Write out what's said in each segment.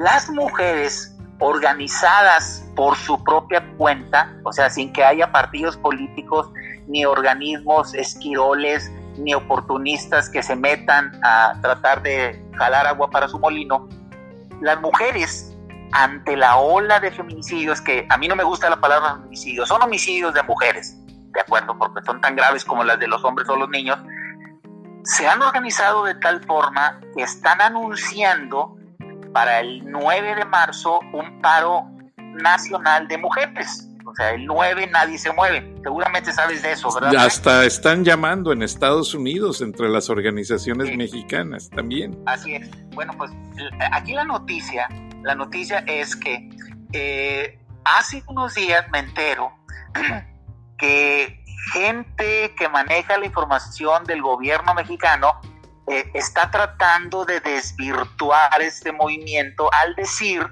Las mujeres organizadas por su propia cuenta, o sea, sin que haya partidos políticos, ni organismos esquiroles, ni oportunistas que se metan a tratar de jalar agua para su molino, las mujeres, ante la ola de feminicidios, que a mí no me gusta la palabra feminicidios, son homicidios de mujeres, de acuerdo, porque son tan graves como las de los hombres o los niños, se han organizado de tal forma que están anunciando para el 9 de marzo un paro nacional de mujeres. O sea, el 9 nadie se mueve. Seguramente sabes de eso, ¿verdad? Hasta están llamando en Estados Unidos entre las organizaciones mexicanas también. Así es. Bueno, pues aquí la noticia es que hace unos días me entero que gente que maneja la información del gobierno mexicano está tratando de desvirtuar este movimiento al decir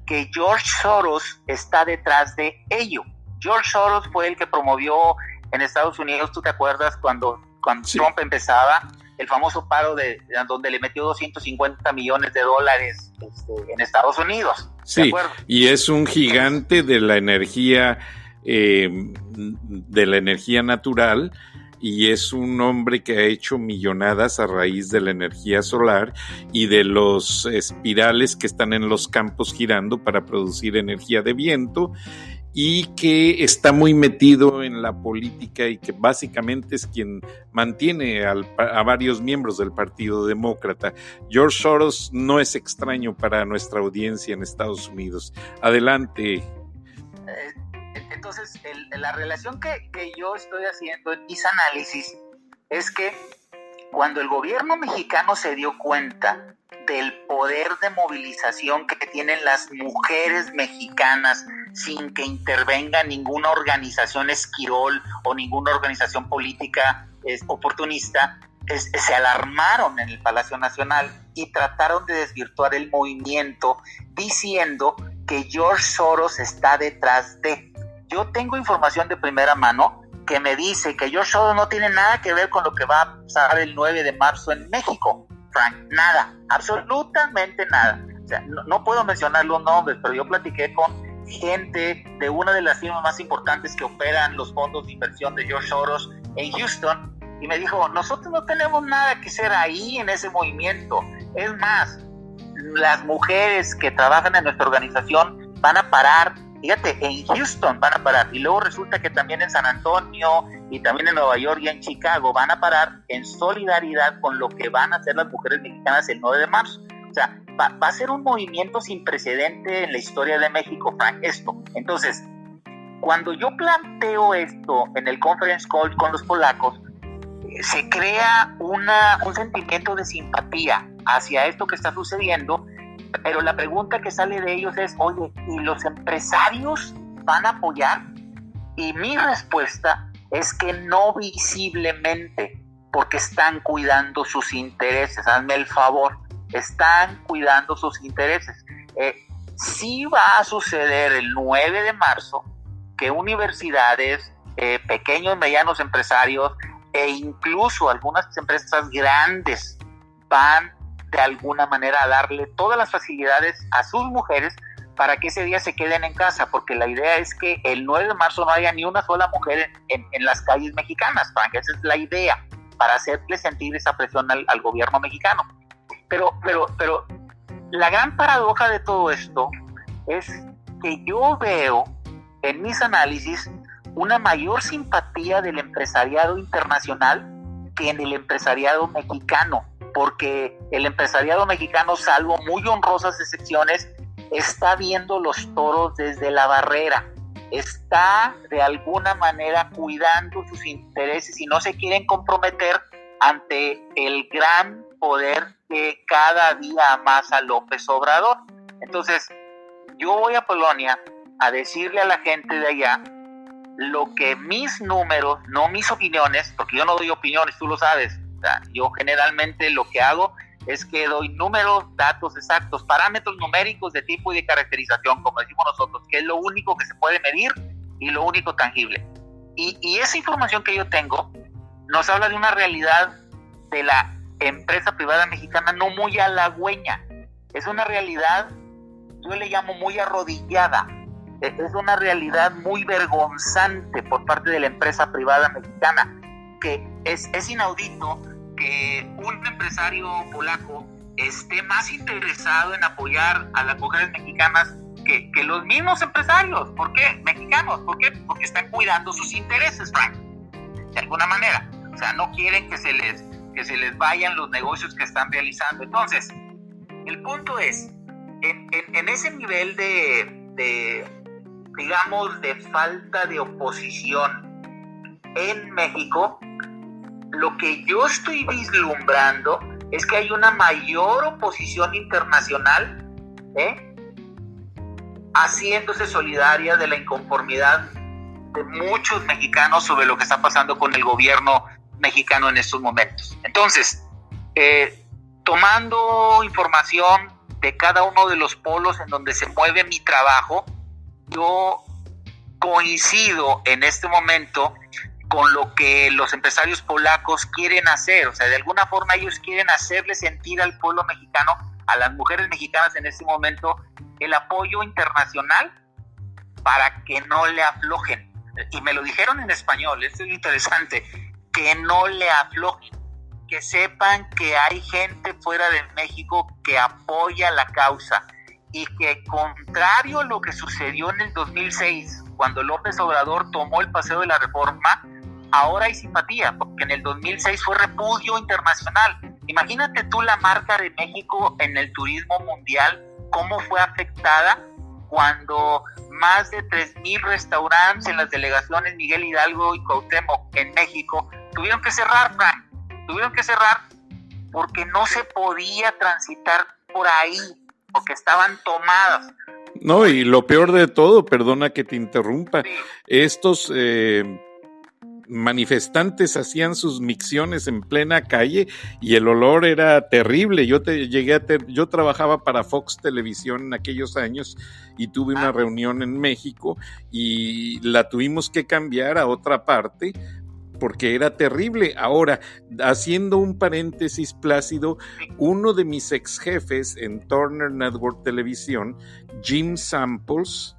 que George Soros está detrás de ello. George Soros fue el que promovió en Estados Unidos, ¿tú te acuerdas cuando sí, Trump empezaba el famoso paro donde le metió $250 millones en Estados Unidos? Sí, y es un gigante de la energía natural, y es un hombre que ha hecho millonadas a raíz de la energía solar y de los espirales que están en los campos girando para producir energía de viento, y que está muy metido en la política y que básicamente es quien mantiene a varios miembros del Partido Demócrata. George Soros no es extraño para nuestra audiencia en Estados Unidos. Adelante. Entonces, la relación que yo estoy haciendo en mis análisis es que cuando el gobierno mexicano se dio cuenta del poder de movilización que tienen las mujeres mexicanas sin que intervenga ninguna organización esquirol o ninguna organización política oportunista, se alarmaron en el Palacio Nacional y trataron de desvirtuar el movimiento diciendo que George Soros está detrás de. Yo tengo información de primera mano que me dice que George Soros no tiene nada que ver con lo que va a pasar el 9 de marzo en México, Frank, nada, absolutamente nada. O sea, no puedo mencionar los nombres, pero yo platiqué con gente de una de las firmas más importantes que operan los fondos de inversión de George Soros en Houston, y me dijo, nosotros no tenemos nada que hacer ahí en ese movimiento. Es más, las mujeres que trabajan en nuestra organización van a parar. Fíjate, en Houston van a parar, y luego resulta que también en San Antonio y también en Nueva York y en Chicago van a parar en solidaridad con lo que van a hacer las mujeres mexicanas el 9 de marzo. O sea, va a ser un movimiento sin precedente en la historia de México, Frank, esto. Entonces, cuando yo planteo esto en el conference call con los polacos, se crea un sentimiento de simpatía hacia esto que está sucediendo. Pero la pregunta que sale de ellos es, oye, ¿y los empresarios van a apoyar? Y mi respuesta es que no visiblemente, porque están cuidando sus intereses. Hazme el favor, están cuidando sus intereses. Sí va a suceder el 9 de marzo que universidades, pequeños, medianos empresarios e incluso algunas empresas grandes van de alguna manera a darle todas las facilidades a sus mujeres para que ese día se queden en casa, porque la idea es que el 9 de marzo no haya ni una sola mujer en las calles mexicanas, Frank. Esa es la idea, para hacerle sentir esa presión al gobierno mexicano. Pero la gran paradoja de todo esto es que yo veo en mis análisis una mayor simpatía del empresariado internacional que en el empresariado mexicano, porque el empresariado mexicano, salvo muy honrosas excepciones, está viendo los toros desde la barrera, está de alguna manera cuidando sus intereses y no se quieren comprometer ante el gran poder que cada día amasa López Obrador. Entonces, yo voy a Polonia a decirle a la gente de allá lo que mis números, no mis opiniones, porque yo no doy opiniones, tú lo sabes. O sea, yo generalmente lo que hago es que doy números, datos exactos, parámetros numéricos de tipo y de caracterización, como decimos nosotros, que es lo único que se puede medir y lo único tangible. Y esa información que yo tengo nos habla de una realidad de la empresa privada mexicana no muy halagüeña. Es una realidad yo le llamo muy arrodillada. Es una realidad muy vergonzante por parte de la empresa privada mexicana, que es inaudito que un empresario polaco esté más interesado en apoyar a las mujeres mexicanas que los mismos empresarios. ¿Por qué? Mexicanos. ¿Por qué? Porque están cuidando sus intereses, Frank, de alguna manera. O sea, no quieren que se les vayan los negocios que están realizando. Entonces, el punto es, en ese nivel digamos, de falta de oposición en México, lo que yo estoy vislumbrando es que hay una mayor oposición internacional, haciéndose solidaria de la inconformidad de muchos mexicanos sobre lo que está pasando con el gobierno mexicano en estos momentos. Entonces, tomando información de cada uno de los polos en donde se mueve mi trabajo, yo coincido en este momento con lo que los empresarios polacos quieren hacer. O sea, de alguna forma ellos quieren hacerle sentir al pueblo mexicano, a las mujeres mexicanas en este momento, el apoyo internacional para que no le aflojen. Y me lo dijeron en español, esto es interesante, que no le aflojen, que sepan que hay gente fuera de México que apoya la causa, y que, contrario a lo que sucedió en el 2006, cuando López Obrador tomó el Paseo de la Reforma, ahora hay simpatía, porque en el 2006 fue repudio internacional. Imagínate tú la marca de México en el turismo mundial, cómo fue afectada cuando más de 3,000 restaurantes en las delegaciones Miguel Hidalgo y Cuauhtémoc en México tuvieron que cerrar, Frank. Tuvieron que cerrar porque no se podía transitar por ahí, porque estaban tomadas. No, y lo peor de todo, perdona que te interrumpa, sí. Estos manifestantes hacían sus micciones en plena calle y el olor era terrible. Yo trabajaba para Fox Televisión en aquellos años y tuve una reunión en México y la tuvimos que cambiar a otra parte porque era terrible. Ahora, haciendo un paréntesis, Plácido, uno de mis ex jefes en Turner Network Televisión, Jim Samples,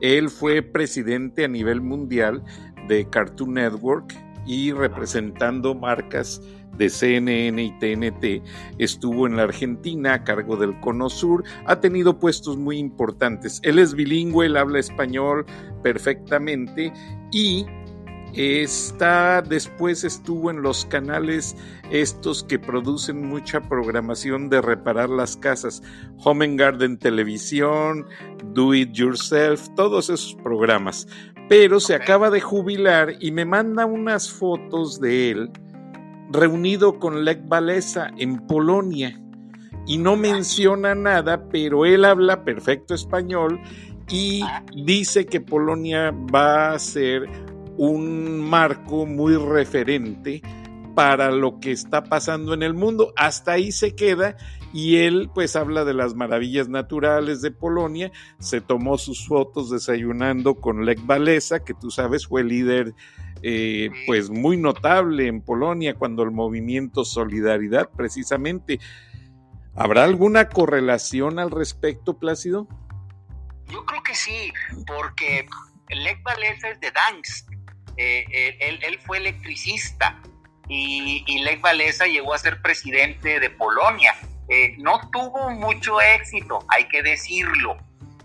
él fue presidente a nivel mundial de Cartoon Network y representando marcas de CNN y TNT, estuvo en la Argentina a cargo del Cono Sur, ha tenido puestos muy importantes. Él es bilingüe, él habla español perfectamente y después estuvo en los canales estos que producen mucha programación de reparar las casas, Home and Garden Televisión, Do It Yourself, todos esos programas, pero se acaba de jubilar y me manda unas fotos de él reunido con Lech Walesa en Polonia y no menciona nada, pero él habla perfecto español y dice que Polonia va a ser un marco muy referente para lo que está pasando en el mundo. Hasta ahí se queda y él pues habla de las maravillas naturales de Polonia, se tomó sus fotos desayunando con Lech Walesa, que tú sabes fue líder pues muy notable en Polonia cuando el movimiento Solidaridad precisamente. ¿Habrá alguna correlación al respecto, Plácido? Yo creo que sí, porque Lech Walesa es de Gdańsk. Él fue electricista y Lech Walesa llegó a ser presidente de Polonia. No tuvo mucho éxito, hay que decirlo,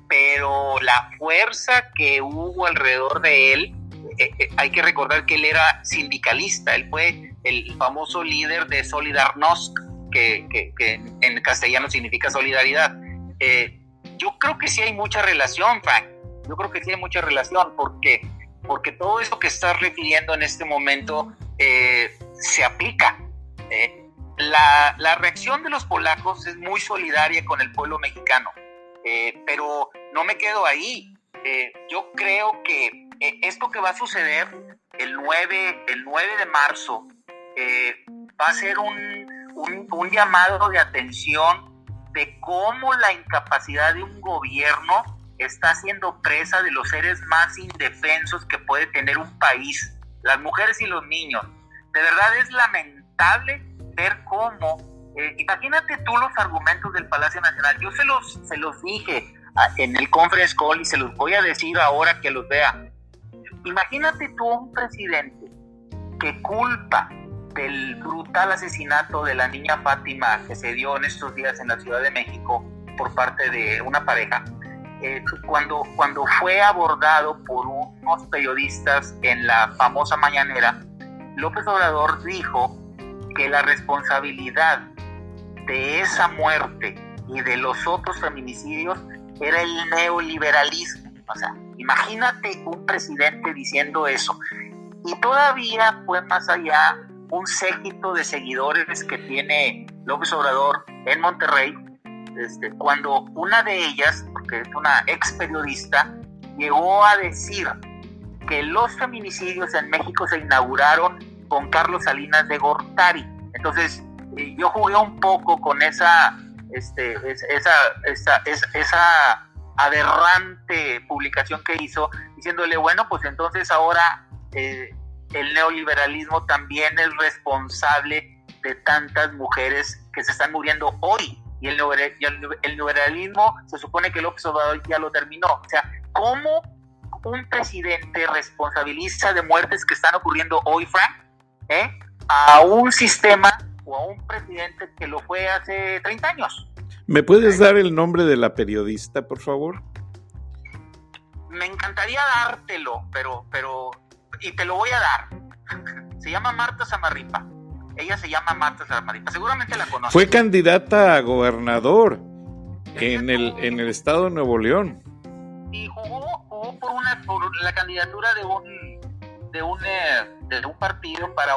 pero la fuerza que hubo alrededor de él, hay que recordar que él era sindicalista, él fue el famoso líder de Solidarnosc, que en castellano significa solidaridad. Yo creo que sí hay mucha relación, Frank, yo creo que sí hay mucha relación, porque todo eso que estás refiriendo en este momento se aplica. La reacción de los polacos es muy solidaria con el pueblo mexicano, pero no me quedo ahí. Yo creo que esto que va a suceder el 9 de marzo va a ser un llamado de atención de cómo la incapacidad de un gobierno está siendo presa de los seres más indefensos que puede tener un país, las mujeres y los niños. De verdad es lamentable ver cómo, imagínate tú los argumentos del Palacio Nacional. Yo se los dije en el conference call, y se los voy a decir ahora que los vea. Imagínate tú un presidente que culpa del brutal asesinato de la niña Fátima que se dio en estos días en la Ciudad de México por parte de una pareja. Cuando fue abordado por unos periodistas en la famosa mañanera, López Obrador dijo que la responsabilidad de esa muerte y de los otros feminicidios era el neoliberalismo. O sea, imagínate un presidente diciendo eso. Y todavía fue más allá un séquito de seguidores que tiene López Obrador en Monterrey, cuando una de ellas, porque es una ex periodista, llegó a decir que los feminicidios en México se inauguraron con Carlos Salinas de Gortari. Entonces, yo jugué un poco con esa aberrante publicación que hizo, diciéndole, bueno, pues entonces ahora el neoliberalismo también es responsable de tantas mujeres que se están muriendo hoy. Y el neoliberalismo se supone que López Obrador ya lo terminó. O sea, ¿cómo un presidente responsabiliza de muertes que están ocurriendo hoy, Frank, a un sistema o a un presidente que lo fue hace 30 años? ¿Me puedes dar el nombre de la periodista, por favor? Me encantaría dártelo, pero y te lo voy a dar. Se llama Marta Samarripa. Ella se llama Marta Samarripa. Seguramente la conoces. Fue candidata a gobernador en el estado de Nuevo León. Y jugó por la candidatura de un partido para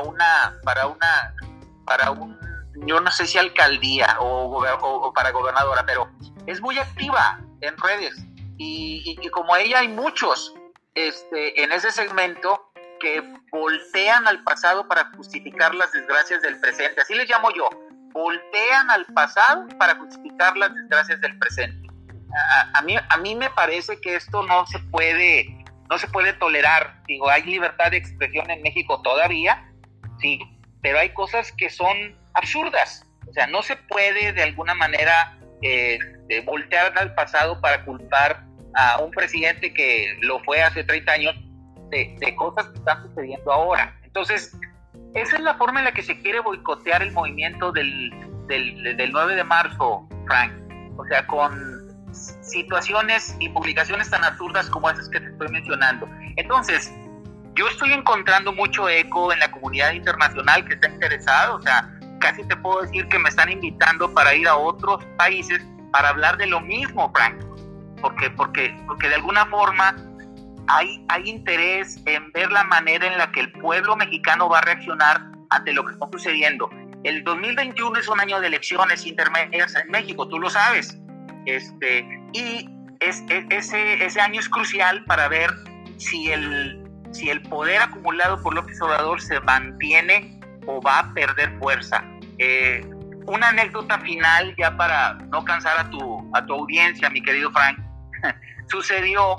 un, yo no sé si alcaldía o para gobernadora, pero es muy activa en redes. Y como ella hay muchos en ese segmento que voltean al pasado para justificar las desgracias del presente. Así les llamo yo. Voltean al pasado para justificar las desgracias del presente. A mí me parece que esto no se puede tolerar. Digo, hay libertad de expresión en México todavía, sí, pero hay cosas que son absurdas. O sea, no se puede de alguna manera voltear al pasado para culpar a un presidente que lo fue hace 30 años de cosas que están sucediendo ahora. Entonces, esa es la forma en la que se quiere boicotear el movimiento del 9 de marzo, Frank. O sea, con situaciones y publicaciones tan absurdas como esas que te estoy mencionando. Entonces, yo estoy encontrando mucho eco en la comunidad internacional que está interesada. O sea, casi te puedo decir que me están invitando para ir a otros países para hablar de lo mismo, Frank. Porque de alguna forma hay interés en ver la manera en la que el pueblo mexicano va a reaccionar ante lo que está sucediendo. El 2021 es un año de elecciones intermedias en México, tú lo sabes. Y ese año es crucial para ver si el poder acumulado por López Obrador se mantiene o va a perder fuerza. Una anécdota final, ya para no cansar a tu audiencia, mi querido Frank. Sucedió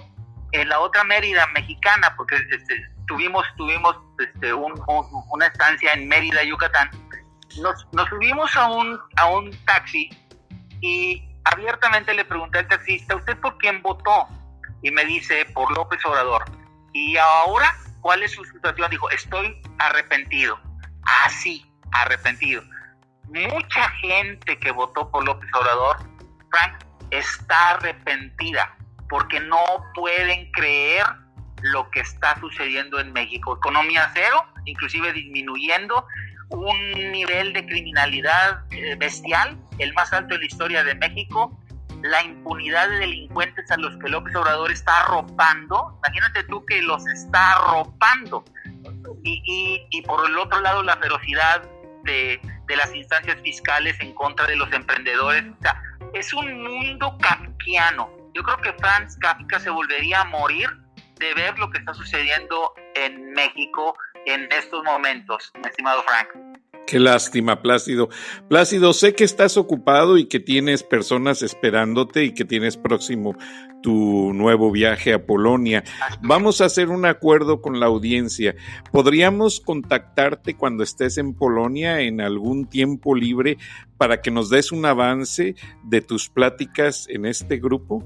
en la otra Mérida mexicana, porque tuvimos una estancia en Mérida, Yucatán. Nos subimos a un taxi y abiertamente le pregunté al taxista, ¿usted por quién votó? Y me dice, por López Obrador. ¿Y ahora cuál es su situación? Dijo, estoy arrepentido. Ah, sí, arrepentido. Mucha gente que votó por López Obrador, Frank, está arrepentida porque no pueden creer lo que está sucediendo en México. Economía cero, inclusive disminuyendo, un nivel de criminalidad bestial, el más alto de la historia de México, la impunidad de delincuentes a los que López Obrador está arropando. Imagínate tú que los está arropando. Y por el otro lado, la ferocidad de las instancias fiscales en contra de los emprendedores. O sea, es un mundo kafkiano. Yo creo que Franz Kafka se volvería a morir de ver lo que está sucediendo en México en estos momentos, mi estimado Frank. Qué lástima, Plácido. Plácido, sé que estás ocupado y que tienes personas esperándote y que tienes próximo tu nuevo viaje a Polonia. Vamos a hacer un acuerdo con la audiencia. ¿Podríamos contactarte cuando estés en Polonia en algún tiempo libre para que nos des un avance de tus pláticas en este grupo?